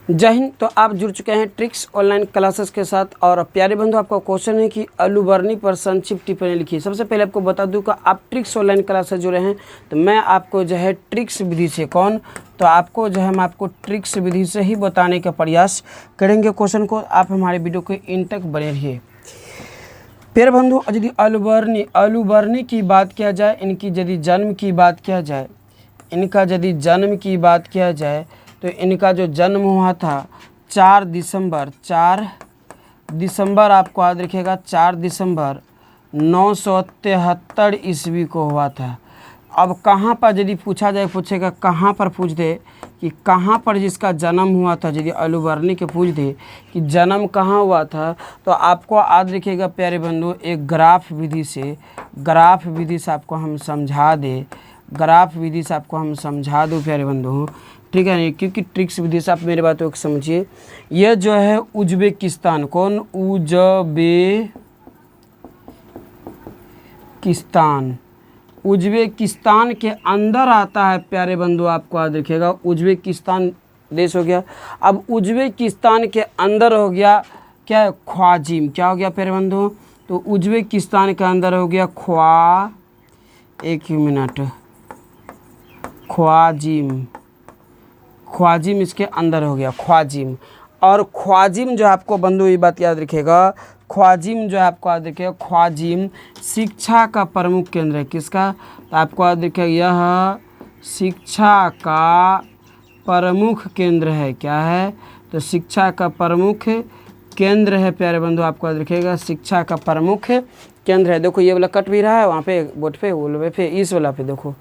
जय हिंद। तो आप जुड़ चुके हैं ट्रिक्स ऑनलाइन क्लासेस के साथ। और प्यारे बंधु, आपका क्वेश्चन है कि अलूबर्नी पर संक्षिप्त टिप्पणी लिखिए। सबसे पहले आपको बता दूं कि आप ट्रिक्स ऑनलाइन क्लासेस जुड़े हैं तो मैं आपको जो है ट्रिक्स विधि से तो आपको जो है हम आपको ट्रिक्स विधि से ही बताने का प्रयास करेंगे क्वेश्चन को। आप हमारे वीडियो के इन तक बने रहिए। प्यारे बंधु, यदि अलूबर्नी की बात किया जाए, इनकी यदि जन्म की बात किया जाए, तो इनका जो जन्म हुआ था 4 दिसंबर आपको याद रखिएगा, 4 दिसंबर 973 ईस्वी को हुआ था। अब कहाँ पर यदि पूछा जाए, पूछेगा कहाँ पर पूछ दे कि कहाँ पर जिसका जन्म हुआ था, यदि अलूबर्नी के पूछ दे कि जन्म कहाँ हुआ था, तो आपको याद रखिएगा प्यारे बंधु, एक ग्राफ विधि से आपको हम समझा दूँ प्यारे बंधु, ठीक है। क्योंकि ट्रिक्स विधि से आप मेरे बातों को समझिए। यह जो है उज्बेकिस्तान, उज्बेकिस्तान के अंदर आता है प्यारे बंधु। आपको याद रखिएगा उज्बेकिस्तान देश हो गया। अब उज्बेकिस्तान के अंदर हो गया क्या है, ख्वाजिम। क्या हो गया प्यारे बंधु? तो उज्बेकिस्तान के अंदर हो गया ख्वाजिम इसके अंदर हो गया, ख्वाजिम। और ख्वाजिम जो आपको बंधु ये बात याद रखिएगा, ख्वाजिम शिक्षा का प्रमुख केंद्र है। किसका? तो आपको याद रखिएगा यह शिक्षा का प्रमुख केंद्र है। क्या है? तो शिक्षा का प्रमुख केंद्र है प्यारे बंधु। आपको याद रखिएगा शिक्षा का प्रमुख केंद्र है। देखो ये वाला कट भी रहा है वहाँ पे बोर्ड पे, वो पे इस वाला पे देखो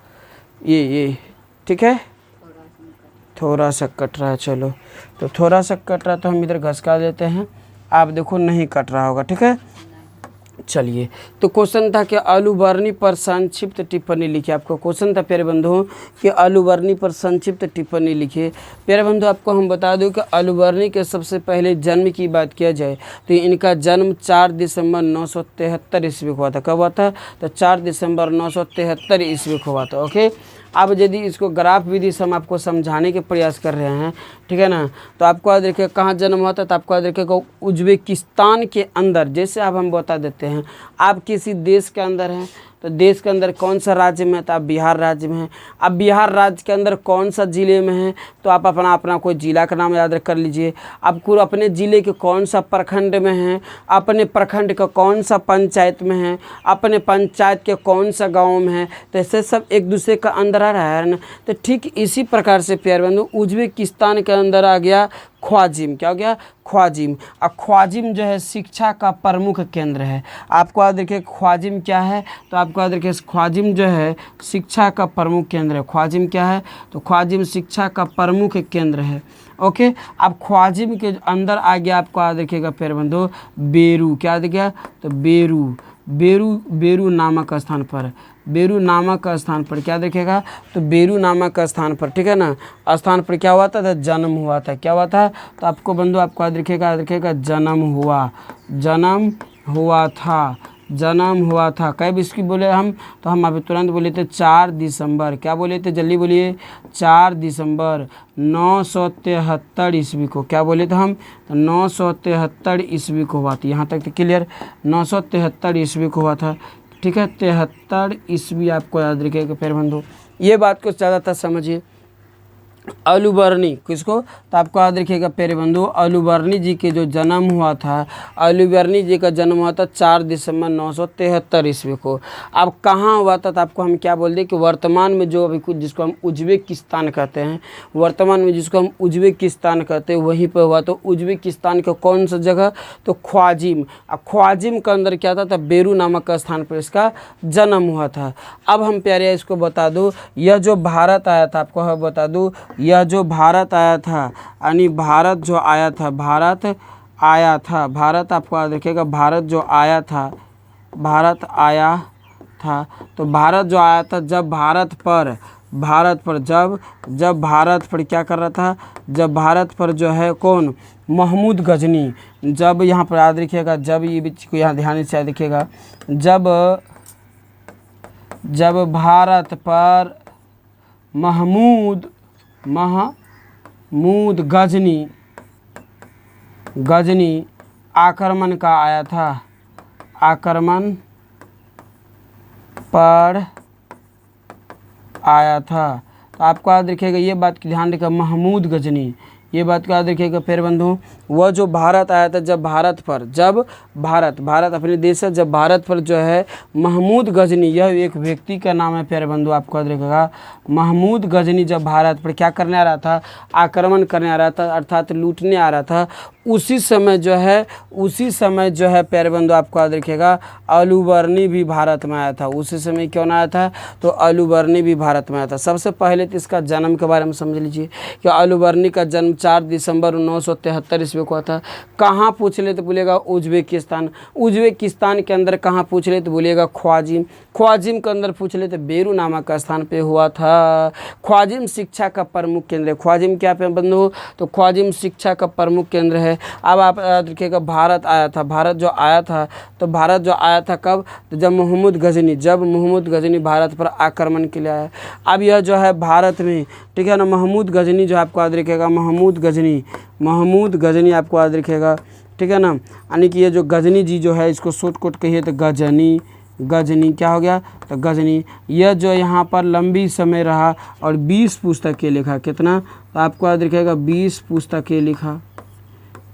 ये ठीक है, थोड़ा सा कट रहा है। चलो तो थोड़ा सा कट रहा तो हम इधर घसका देते हैं। आप देखो नहीं कट रहा होगा, ठीक है। चलिए, तो क्वेश्चन था कि अलूबर्नी पर संक्षिप्त टिप्पणी लिखिए। आपको क्वेश्चन था प्यारे बंधुओं कि अलूबर्नी पर संक्षिप्त टिप्पणी लिखिए। प्यारे बंधु, आपको हम बता दूं कि अलूबर्नी के सबसे पहले जन्म की बात किया जाए तो इनका जन्म 4 दिसंबर 973 ईस्वी को हुआ था। कब हुआ था? तो 4 दिसंबर 973 ईस्वी को हुआ था। ओके। अब यदि इसको ग्राफ विधि से हम आपको समझाने के प्रयास कर रहे हैं, ठीक है ना, तो आपको याद रखिए कहाँ जन्म हुआ था। तो आपको याद रखिएगा उज्बेकिस्तान के अंदर। जैसे अब हम बता देते हैं, आप किसी देश के अंदर हैं तो देश के अंदर कौन सा राज्य में है, तो आप बिहार राज्य में हैं। अब बिहार राज्य के अंदर कौन सा ज़िले में है, तो आप अपना कोई ज़िला का नाम याद कर लीजिए। आपको अपने ज़िले के कौन सा प्रखंड में है, अपने प्रखंड का कौन सा पंचायत में है, अपने पंचायत के कौन सा गांव में है, तो ऐसे सब एक दूसरे का अंदर आ रहा है ना। तो ठीक इसी प्रकार से प्यारे बंधु उज्बेकिस्तान के अंदर आ गया ख्वाजिम। क्या हो गया? ख्वाजिम। और ख्वाजिम जो है शिक्षा का प्रमुख केंद्र है। आपको याद रखिए ख्वाजिम क्या है, तो आपको याद रखिए ख्वाजिम जो है शिक्षा का प्रमुख केंद्र है। ख्वाजिम क्या है? तो ख्वाजिम शिक्षा का प्रमुख केंद्र है। ओके। अब ख्वाजिम के अंदर आ गया, आपको याद रखिएगा प्यारे बंधु बेरू। क्या याद गया? तो बेरू नामक स्थान पर क्या देखिएगा? तो बेरू नामक स्थान पर, ठीक है ना, स्थान पर क्या हुआ था? तो जन्म हुआ था। क्या हुआ था? तो आपको बंधु आपको याद रखिएगा जन्म हुआ था। कब इसकी बोले हम? तो हम अभी तुरंत बोले थे 4 दिसंबर। क्या बोले थे? जल्दी बोलिए। 4 दिसंबर 973 ईस्वी को। क्या बोले थे हम? तो 973 ईस्वी को हुआ था। यहाँ तक तो क्लियर। 973 ईस्वी को हुआ था, ठीक है। 73 ईस्वी आपको याद रखिएगा प्यारे बंधु। ये बात को ज़्यादातर समझिए। अलूबर्नी किसको? तो आपको याद रखिएगा प्यारे बंधु अलूबर्नी जी के जो जन्म हुआ था, अलूबर्नी जी का जन्म हुआ था 4 दिसंबर 973 ईस्वी को। अब कहाँ हुआ था? तो आपको हम क्या बोल दें कि वर्तमान में जो अभी कुछ जिसको हम उज्बेकिस्तान कहते हैं, वहीं पर हुआ। तो उज्बेकिस्तान का कौन सा जगह? तो ख्वाजिम। ख्वाजिम के अंदर क्या था? तो बेरू नामक स्थान पर इसका जन्म हुआ था। अब हम प्यारे इसको बता दूँ, यह जो भारत आया था, आपको हम बता दूँ यह जो भारत आया था, यानी भारत आपको याद रखिएगा भारत आया था। तो भारत जो आया था जब भारत पर क्या कर रहा था? जब भारत पर जो है कौन? महमूद गजनी। जब यहाँ पर याद रखिएगा, जब ये बीच को यहाँ ध्यान से याद रखिएगा, जब भारत पर महमूद गजनी गजनी आक्रमण का आया था, आक्रमण पर आया था। तो आपको याद रखिएगा ये बात की ध्यान रखिएगा, महमूद गजनी, ये बात को याद रखिएगा प्यारे बंधु। वह जो भारत आया था, जब भारत अपने देश से जब भारत पर जो है महमूद गजनी, यह एक व्यक्ति का नाम है प्यारे बंधु, आपको याद रखिएगा। महमूद गजनी जब भारत पर क्या करने आ रहा था, आक्रमण करने आ रहा था, अर्थात लूटने आ रहा था, उसी समय जो है प्यारे बंधु आपको याद रखिएगा अलूबर्नी भी भारत में आया था। उसी समय क्यों ना आया था, तो अलूबर्नी भी भारत में आया था। सबसे पहले तो इसका जन्म के बारे में समझ लीजिए कि अलूबर्नी का जन्म 4 दिसंबर 973 ईस्वी को हुआ था। कहाँ पूछ ले तो बोलिएगा उज्बेकिस्तान के अंदर। कहाँ पूछ ले तो बोलिएगा ख्वाजिम के अंदर पूछ ले तो बेरू नामक स्थान पे हुआ था। ख्वाजिम शिक्षा का प्रमुख केंद्र है। ख्वाजिम क्या पे बंधु, तो ख्वाजिम शिक्षा का प्रमुख केंद्र है। अब आप याद रखिएगा भारत आया था, भारत जो आया था कब, तो जब महमूद गजनी भारत पर आक्रमण के लिए आया। अब यह जो है भारत में, ठीक है ना, महमूद गजनी जो आपको याद रखिएगा, महमूद गजनी आपको याद रखिएगा, ठीक है ना। यानी कि ये जो गजनी जी जो है, इसको शॉर्टकट कहिए तो गजनी क्या हो गया, तो गजनी। यह जो यहाँ पर लंबी समय रहा और 20 पुस्तकें लिखा। कितना, तो आपको याद रखिएगा 20 पुस्तकें लिखा।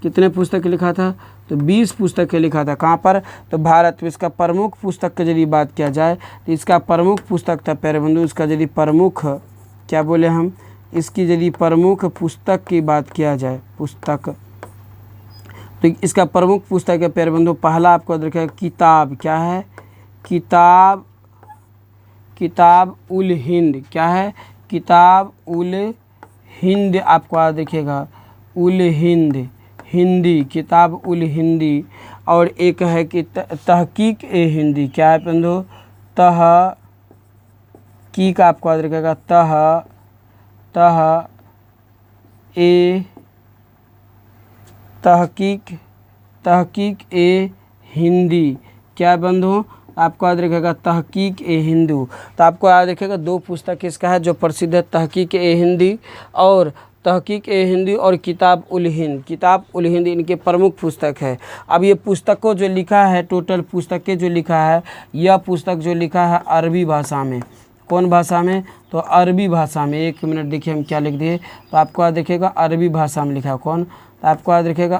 कितने पुस्तक लिखा था, तो 20 पुस्तकें लिखा था। कहाँ पर, तो भारत में। इसका प्रमुख पुस्तक की यदि बात किया जाए तो इसका प्रमुख पुस्तक था प्यारे बंधु, इसका यदि प्रमुख क्या बोले हम, इसकी यदि प्रमुख पुस्तक की बात किया जाए, पुस्तक, तो इसका प्रमुख पुस्तक है प्यारे बंधु, पहला आपको याद रखिएगा किताब, क्या है, किताब उल हिंद, क्या है, किताब उल हिंद आपको याद रखिएगा, उल हिंद, हिंदी, किताब उल हिंदी। और एक है कि तहकीक ए हिंदी, क्या है बंधु, तहकीक आपको याद रखिएगा, तहकीक ए हिंदी, क्या है बंधु, आपको याद रखिएगा तहकीक ए हिंदू। तो आपको याद रखिएगा 2 पुस्तक इसका है जो प्रसिद्ध है, तहकीक ए हिंदी और किताब उल हिंद इनके प्रमुख पुस्तक है। अब ये पुस्तकों जो लिखा है, टोटल पुस्तकें जो लिखा है, यह पुस्तक जो लिखा है अरबी भाषा में। कौन भाषा में, तो अरबी भाषा में। 1 मिनट देखिए हम क्या लिख दिए, तो आपको याद रखिएगा अरबी भाषा में लिखा है। कौन, तो आपको याद रखिएगा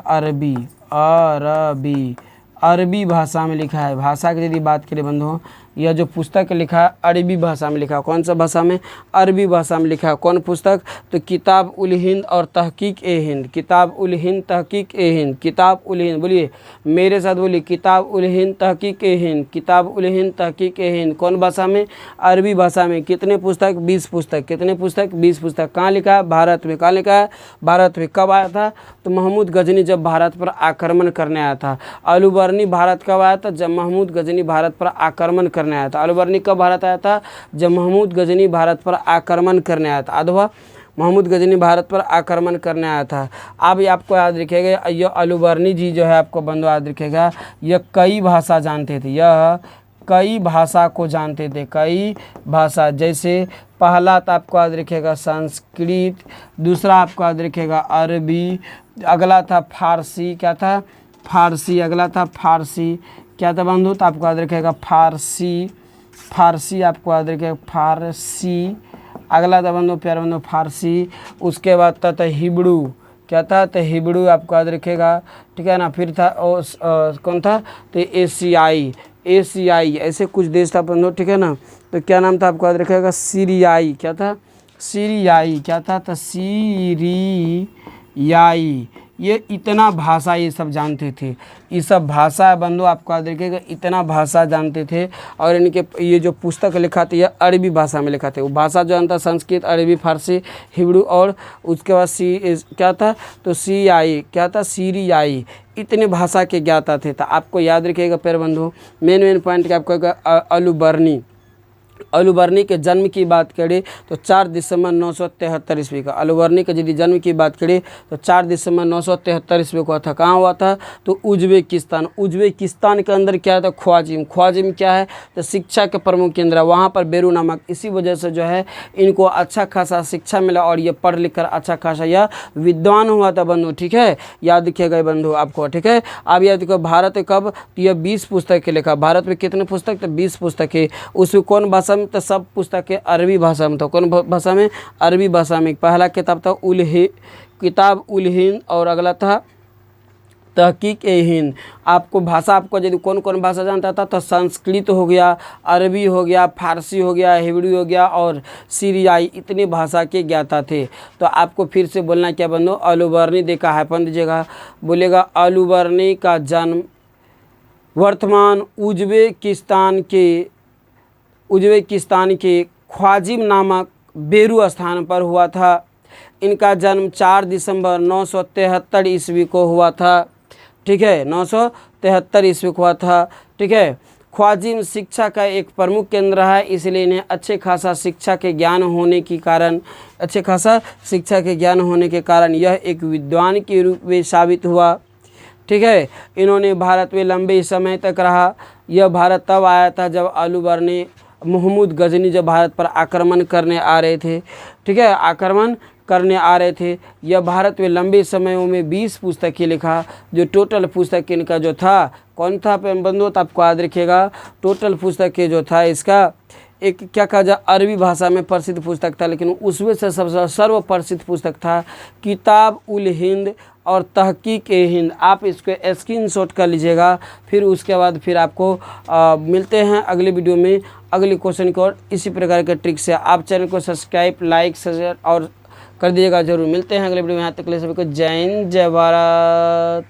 अरबी भाषा में लिखा है। भाषा की यदि बात करें बंधुओं, यह जो पुस्तक लिखा है अरबी भाषा में लिखा है। कौन सा भाषा में, अरबी भाषा में लिखा है। कौन पुस्तक, तो किताब उल हिंद और तहकीक ए हिंद, किताब उल हिंद तहकीक ए हिंद, किताब उल हिंद, बोलिए मेरे साथ बोलिए, किताब उल हिंद तहकीक ए हिंद, किताब उल हिंद तहकीक ए हिंद। कौन भाषा में, अरबी भाषा में। कितने पुस्तक, 20 पुस्तक। कितने पुस्तक, 20 पुस्तक। कहाँ लिखा है, भारत में। कहाँ लिखा है, भारत में। कब आया था, तो महमूद गजनी जब भारत पर आक्रमण करने आया था। अलूबर्नी भारत कब आया था, जब महमूद गजनी भारत पर आक्रमण करने आया था। अलूबर्नी कब भारत आया था, जब महमूद गजनी भारत पर आक्रमण करने आया था। अथवा महमूद गजनी भारत पर आक्रमण करने आया था। अब आपको याद रखिएगा, यह अलूबर्नी जी जो है आपको बंधु याद रखिएगा, यह कई भाषा जानते थे, यह कई भाषा को जानते थे, कई भाषा। जैसे पहला तो आपको याद रखिएगा संस्कृत, दूसरा आपको याद रखिएगा अरबी, अगला था फारसी, क्या था, फारसी, अगला था फारसी, क्या था बंधु, तो आपको याद रखिएगा फारसी, आपको याद रखिएगा फारसी, अगला था बंधु प्यारे बंधु फारसी। उसके बाद था हिब्रू, क्या था, तो हिब्रू आपको याद रखिएगा, ठीक है ना। फिर था कौन था, तो एशियाई, ऐसे कुछ देश था बंधु, ठीक है ना। तो क्या नाम था आपको याद रखिएगा, सीरियाई, क्या था, सीरियाई, क्या था, तो सीरियाई। ये इतना भाषा ये सब जानते थे, ये सब भाषा बंधु आपको याद रखिएगा, इतना भाषा जानते थे। और इनके ये जो पुस्तक लिखा था ये अरबी भाषा में लिखा था। वो भाषा जो था संस्कृत, अरबी, फारसी, हिब्रू और उसके बाद क्या था, तो सीरियाई। इतने भाषा के ज्ञाता थे। तो आपको याद रखिएगा प्यारे बंधु, मेन पॉइंट क्या आपको अलूबर्नी, अलूबर्नी के जन्म की बात करें तो 4 दिसंबर 973 ईस्वी का। अलूबर्नी के यदि जन्म की बात करें तो 4 दिसंबर 973 ईस्वी को हुआ था। कहाँ हुआ था? तो उज्बेकिस्तान। उज्बेकिस्तान के अंदर क्या था? ख्वाजिम। ख्वाजिम क्या है? तो शिक्षा के प्रमुख केंद्र है। वहाँ पर बेरू नमक, इसी वजह से जो है इनको अच्छा खासा शिक्षा मिला और ये पढ़ लिख कर अच्छा खासा यह विद्वान हुआ था बंधु। ठीक है, याद रखिएगा बंधु आपको। ठीक है, अब याद रखो भारत कब, तो यह 20 पुस्तक के लिखा। भारत में कितने पुस्तक? तो 20 पुस्तक है। उसमें कौन भाषा में? तो सब पुस्तकें अरबी भाषा में था। कौन भाषा में? अरबी भाषा में। पहला किताब था किताब उल हिंद और अगला था तहकीक ए हिंद। आपको भाषा, आपको यदि कौन कौन भाषा जानता था तो संस्कृत हो गया, अरबी हो गया, फारसी हो गया, हिब्रू हो गया और सीरियाई, इतनी भाषा के ज्ञाता थे। तो आपको फिर से बोलना क्या बंधु? अलूबर्नी देखा है अपन दीजिएगा, बोलेगा अलूबर्नी का जन्म वर्तमान उज्बेकिस्तान के ख्वाजिम नामक बेरू स्थान पर हुआ था। इनका जन्म 4 दिसंबर 973 ईस्वी को हुआ था। ठीक है, 973 ईस्वी को हुआ था। ठीक है, ख्वाजिम शिक्षा का एक प्रमुख केंद्र है, इसलिए इन्हें अच्छे खासा शिक्षा के ज्ञान होने के कारण यह एक विद्वान के रूप में साबित हुआ। ठीक है, इन्होंने भारत में लंबे समय तक रहा। यह भारत तब आया था जब अलूबर्नी महमूद गजनी जब भारत पर आक्रमण करने आ रहे थे। ठीक है, आक्रमण करने आ रहे थे। यह भारत में लंबे समयों में 20 पुस्तकें लिखा। जो टोटल पुस्तक इनका जो था, कौन था बंधु? तो आपको याद रखिएगा, टोटल पुस्तकें जो था इसका एक क्या कहा जाए, अरबी भाषा में प्रसिद्ध पुस्तक था, लेकिन उसमें से सबसे सर्व प्रसिद्ध पुस्तक था किताब उल हिंद और तहकीक ए हिंद। आप इसको स्क्रीनशॉट कर लीजिएगा। फिर उसके बाद फिर आपको मिलते हैं अगले वीडियो में अगले क्वेश्चन को और इसी प्रकार के ट्रिक से। आप चैनल को सब्सक्राइब, लाइक, शेयर और कर दीजिएगा जरूर। मिलते हैं अगले वीडियो में। यहाँ तक के लिए सभी को जय हिंद, जय भारत।